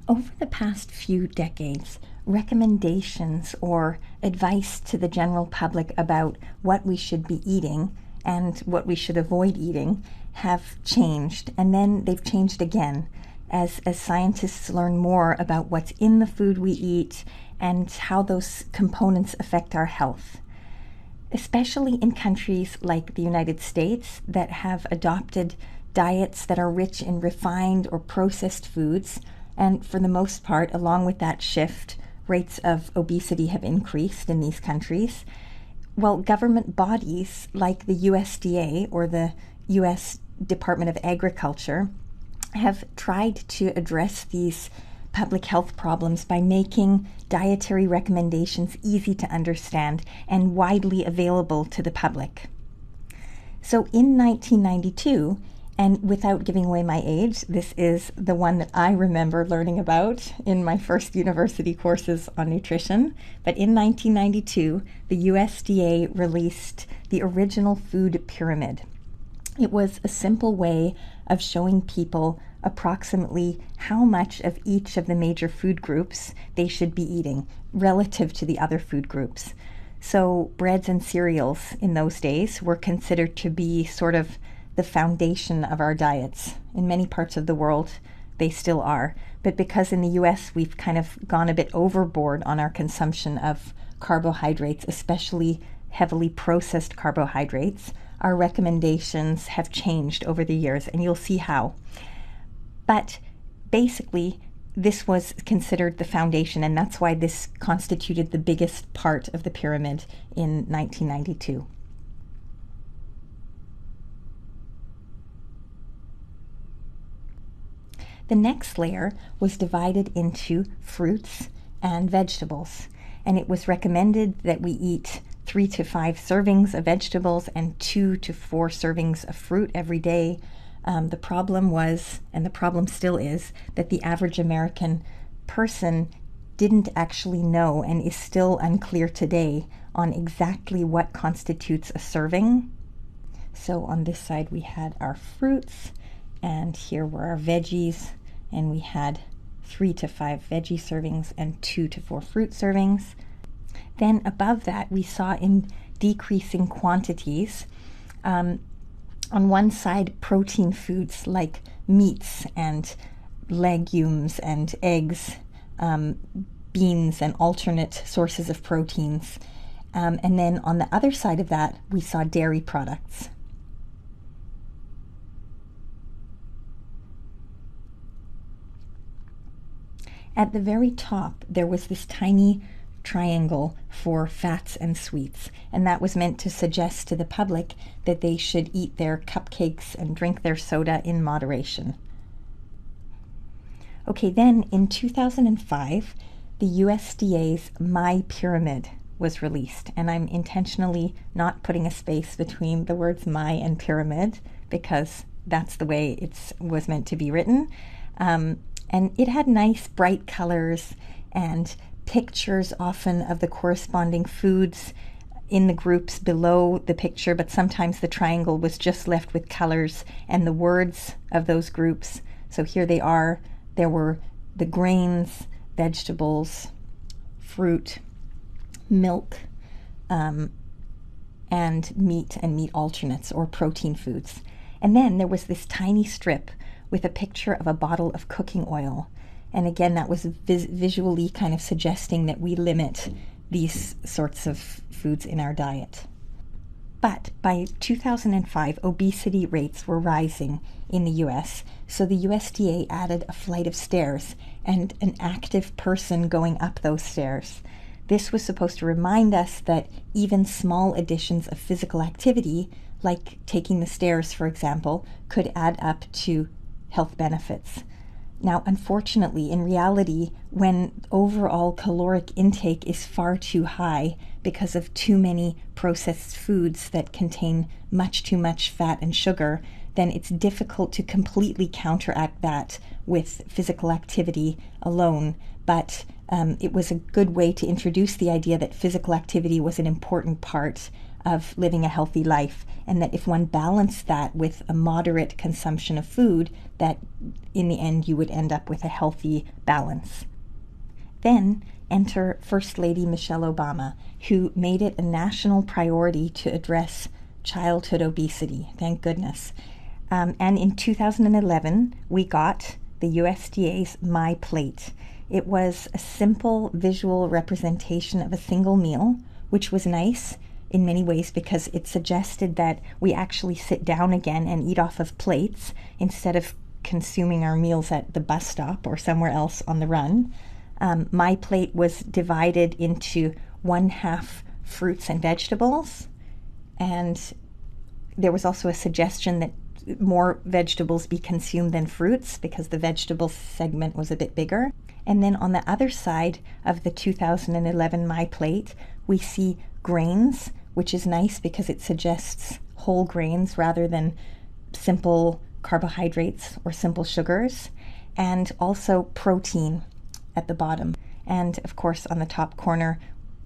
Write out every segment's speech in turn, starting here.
Over the past few decades, recommendations or advice to the general public about what we should be eating and what we should avoid eating have changed, and then they've changed again as scientists learn more about what's in the food we eat and how those components affect our health. Especially in countries like the United States that have adopted diets that are rich in refined or processed foods, and for the most part, along with that shift, rates of obesity have increased in these countries. Well, government bodies like the USDA or the US Department of Agriculture have tried to address these public health problems by making dietary recommendations easy to understand and widely available to the public. So in 1992, and without giving away my age, this is the one that I remember learning about in my first university courses on nutrition. But in 1992, the USDA released the original food pyramid. It was a simple way of showing people approximately how much of each of the major food groups they should be eating relative to the other food groups. So breads and cereals in those days were considered to be sort of the foundation of our diets. In many parts of the world, they still are. But because in the US we've kind of gone a bit overboard on our consumption of carbohydrates, especially heavily processed carbohydrates, our recommendations have changed over the years, and you'll see how. But basically, this was considered the foundation, and that's why this constituted the biggest part of the pyramid in 1992. The next layer was divided into fruits and vegetables, and it was recommended that we eat 3 to 5 servings of vegetables and 2 to 4 servings of fruit every day. The problem was, and the problem still is, that the average American person didn't actually know and is still unclear today on exactly what constitutes a serving. So on this side we had our fruits, and here were our veggies, and we had 3 to 5 veggie servings and 2 to 4 fruit servings. Then above that we saw in decreasing quantities, on one side protein foods like meats and legumes and eggs, beans and alternate sources of proteins. And then on the other side of that, we saw dairy products. At the very top, there was this tiny triangle for fats and sweets, and that was meant to suggest to the public that they should eat their cupcakes and drink their soda in moderation. Okay, then in 2005, the USDA's My Pyramid was released, and I'm intentionally not putting a space between the words my and pyramid because that's the way it was meant to be written. And it had nice bright colors and pictures often of the corresponding foods in the groups below the picture, but sometimes the triangle was just left with colors and the words of those groups. So here they are. There were the grains, vegetables, fruit, milk, and meat and meat alternates or protein foods. And then there was this tiny strip with a picture of a bottle of cooking oil. And again, that was visually kind of suggesting that we limit these sorts of foods in our diet. But by 2005, obesity rates were rising in the US, so the USDA added a flight of stairs and an active person going up those stairs. This was supposed to remind us that even small additions of physical activity, like taking the stairs, for example, could add up to health benefits. Now, unfortunately, in reality, when overall caloric intake is far too high because of too many processed foods that contain much too much fat and sugar, then it's difficult to completely counteract that with physical activity alone. But it was a good way to introduce the idea that physical activity was an important part of living a healthy life, and that if one balanced that with a moderate consumption of food, that in the end you would end up with a healthy balance. Then enter First Lady Michelle Obama, who made it a national priority to address childhood obesity, thank goodness. And in 2011, we got the USDA's My Plate. It was a simple visual representation of a single meal, which was nice in many ways because it suggested that we actually sit down again and eat off of plates instead of consuming our meals at the bus stop or somewhere else on the run. My Plate was divided into 1/2 fruits and vegetables, and there was also a suggestion that more vegetables be consumed than fruits because the vegetable segment was a bit bigger. And then on the other side of the 2011 My Plate, we see grains, which is nice because it suggests whole grains rather than simple carbohydrates or simple sugars, and also protein at the bottom. And of course, on the top corner,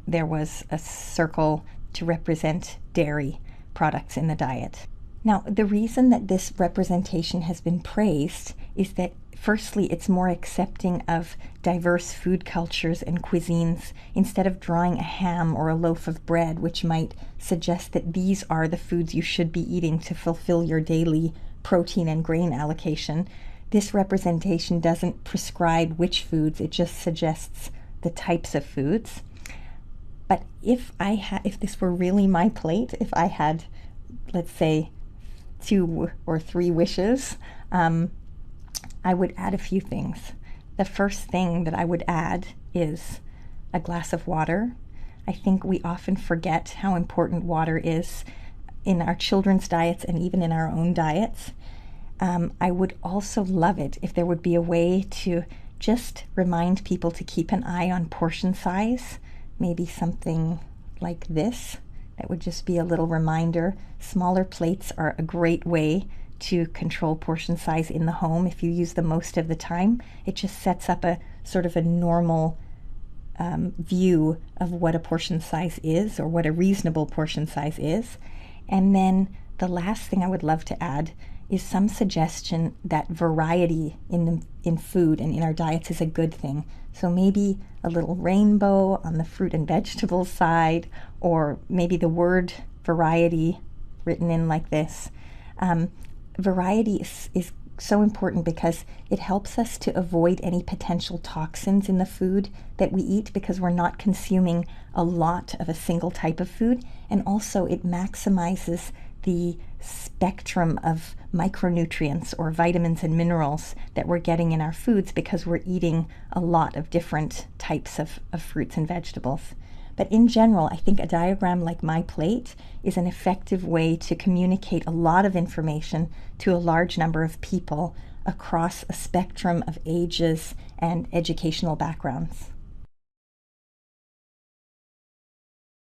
there was a circle to represent dairy products in the diet. Now, the reason that this representation has been praised is that, firstly, it's more accepting of diverse food cultures and cuisines instead of drawing a ham or a loaf of bread, which might suggest that these are the foods you should be eating to fulfill your daily protein and grain allocation. This representation doesn't prescribe which foods, it just suggests the types of foods. But if this were really my plate, if I had, let's say, 2 or 3 wishes, I would add a few things. The first thing that I would add is a glass of water. I think we often forget how important water is in our children's diets and even in our own diets. I would also love it if there would be a way to just remind people to keep an eye on portion size, maybe something like this. That would just be a little reminder. Smaller plates are a great way to control portion size in the home if you use them most of the time. It just sets up a sort of a normal view of what a portion size is or what a reasonable portion size is. And then the last thing I would love to add is some suggestion that variety in food and in our diets is a good thing. So maybe a little rainbow on the fruit and vegetable side, or maybe the word variety written in like this. Variety is so important because it helps us to avoid any potential toxins in the food that we eat because we're not consuming a lot of a single type of food, and also it maximizes the spectrum of micronutrients or vitamins and minerals that we're getting in our foods because we're eating a lot of different types of fruits and vegetables. But in general, I think a diagram like My Plate is an effective way to communicate a lot of information to a large number of people across a spectrum of ages and educational backgrounds.